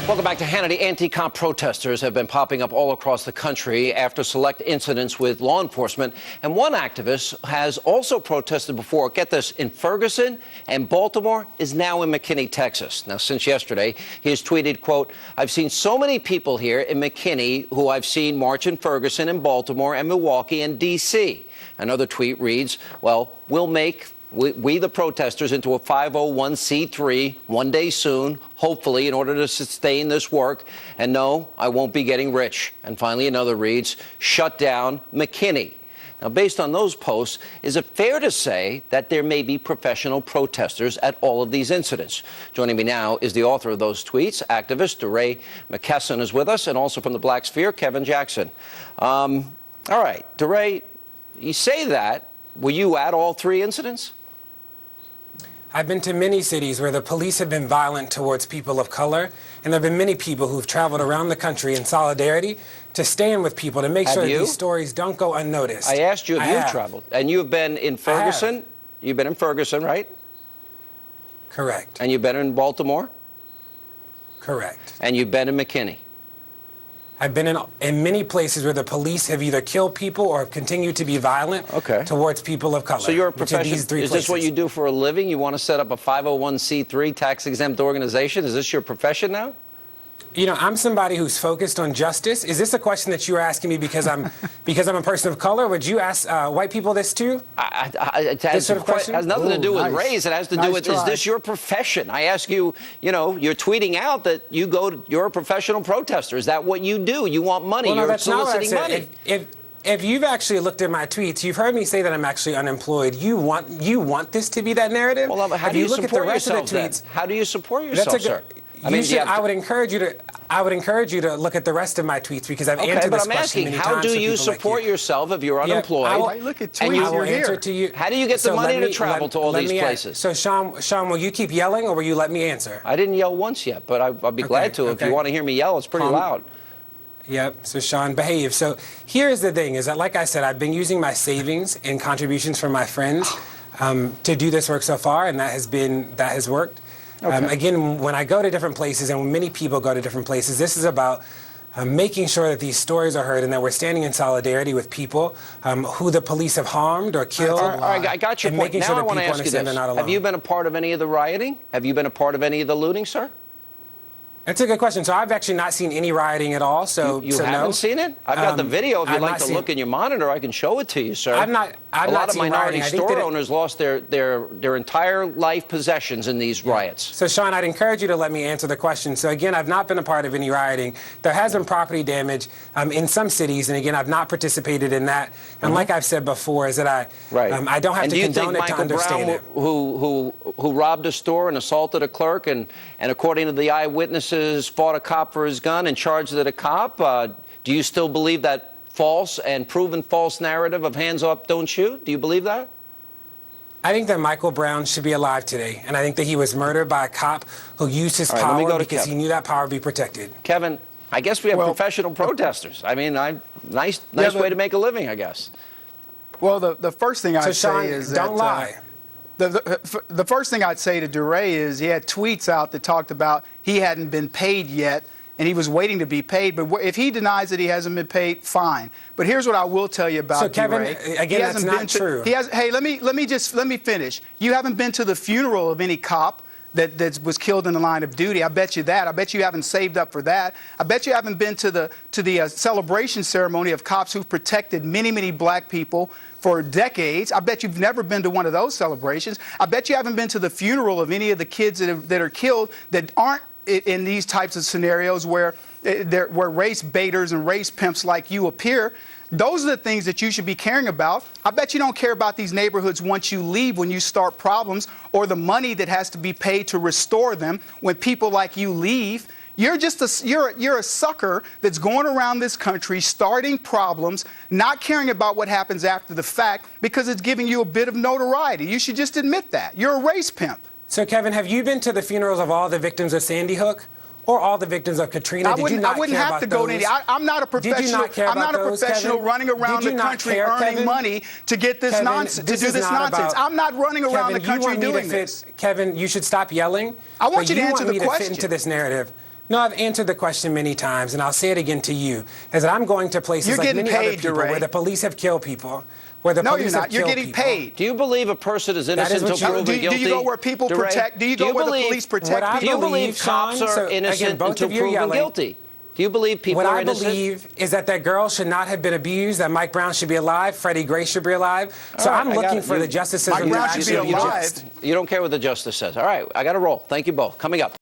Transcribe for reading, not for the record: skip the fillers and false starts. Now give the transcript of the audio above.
Welcome back to Hannity. Anti-cop protesters have been popping up all across the country after select incidents with law enforcement. And one activist has also protested before, get this, in Ferguson and Baltimore, is now in McKinney, Texas. Now, since yesterday, he has tweeted, quote, "I've seen so many people here in McKinney who I've seen march in Ferguson and Baltimore and Milwaukee and D.C." Another tweet reads, well, we'll make we the protesters into a 501c3 one day soon, hopefully, in order to sustain this work. And no, I won't be getting rich. And finally, another reads, shut down McKinney. Now, based on those posts, is it fair to say that there may be professional protesters at all of these incidents? Joining me now is the author of those tweets, activist Deray McKesson is with us, and also from the Black Sphere, Kevin Jackson. All right, Deray, you say that. Were you at all three incidents? I've been to many cities where the police have been violent towards people of color, and there have been many people who've traveled around the country in solidarity to stand with people to make sure that these stories don't go unnoticed. I asked you if you've traveled, and you've been in Ferguson. You've been in Ferguson, right? Correct. And you've been in Baltimore? Correct. And you've been in McKinney? I've been in many places where the police have either killed people or continued to be violent towards people of color. So you're a professional. Is this what you do for a living? You want to set up a 501c3 tax-exempt organization? Is this your profession now? You know, I'm somebody who's focused on justice. Is this a question that you are asking me because I'm a person of color? Would you ask white people this too? This sort of question has nothing to do with race. It has to do with, is this your profession? I ask you, you know, you're tweeting out that you're a professional protester. Is that what you do? You want money. Well, no, you're that's not what I soliciting said. money. If you've actually looked at my tweets, you've heard me say that I'm actually unemployed. You want this to be that narrative? Well, how do you support yourself then? How do you support yourself, sir? I would encourage you to look at the rest of my tweets because I've answered this question many times. How do you support yourself if you're unemployed? I look at tweets. I will answer to you. How do you get the money to travel to all these places? So, Sean, will you keep yelling or will you let me answer? I didn't yell once yet, but I'll be glad to. If you want to hear me yell, it's pretty loud. Yep. So, Sean, behave. So, here's the thing: is that, like I said, I've been using my savings and contributions from my friends to do this work so far, and that has worked. Again, when I go to different places and when many people go to different places, this is about making sure that these stories are heard and that we're standing in solidarity with people who the police have harmed or killed. All right, I got your point. Now I want to ask you this. Have you been a part of any of the rioting? Have you been a part of any of the looting, sir? That's a good question. So I've actually not seen any rioting at all. So you haven't seen it? I've got the video. If you'd like to look in your monitor, I can show it to you, sir. A lot of minority store owners lost their entire life possessions in these riots. So, Sean, I'd encourage you to let me answer the question. So, again, I've not been a part of any rioting. There has been property damage in some cities, and again, I've not participated in that. And like I've said before, is that I don't have to condone it to understand it. Who robbed a store and assaulted a clerk and according to the eyewitnesses, fought a cop for his gun and charged it a cop. Do you still believe that false and proven false narrative of hands up, don't shoot? Do you believe that? I think that Michael Brown should be alive today, and I think that he was murdered by a cop who used his power because he knew that power would be protected. Kevin, I guess we have professional protesters. I mean, nice way to make a living, I guess. Well, the first thing I'd say is don't lie. The first thing I'd say to Deray is he had tweets out that talked about he hadn't been paid yet and he was waiting to be paid. But if he denies that he hasn't been paid, fine. But here's what I will tell you about Deray. Kevin, again, that's not true. Hey, let me finish. You haven't been to the funeral of any cop that was killed in the line of duty. I bet you that. I bet you haven't saved up for that. I bet you haven't been to the celebration ceremony of cops who've protected many black people for decades. I bet you've never been to one of those celebrations. I bet you haven't been to the funeral of any of the kids that are killed that aren't in these types of scenarios where race baiters and race pimps like you appear. Those are the things that you should be caring about. I bet you don't care about these neighborhoods once you leave, when you start problems, or the money that has to be paid to restore them when people like you leave. You're just you're a sucker that's going around this country starting problems, not caring about what happens after the fact because it's giving you a bit of notoriety. You should just admit that. You're a race pimp. So, Kevin, have you been to the funerals of all the victims of Sandy Hook? Or all the victims of Katrina? I wouldn't have to go to any. I'm not a professional. I'm not a professional running around the country earning money to get this nonsense. To do this nonsense. I'm not running around the country doing this. Kevin, you should stop yelling. I want you to answer the question. Fit into this narrative. No, I've answered the question many times, and I'll say it again to you, is that I'm going to places You're like getting many other paid, people Deray. where the police have killed people, where the No, police you're have not. You're killed getting people. paid. Do you believe a person is is innocent what until you- proven guilty? Do you go where people Deray? protect? Do you go where the police protect What I Do you people? believe cops Sean, are so, innocent again, both until of you are proven yelling. guilty? Do you believe people What are I innocent? believe is that girl should not have been abused, that Mike Brown should be alive, Freddie Gray should be alive. So All right, I'm I got looking it. for the justice system Mike Brown to should be actually be alive. just. You don't care what the justice says. All right, I got to roll. Thank you both. Coming up.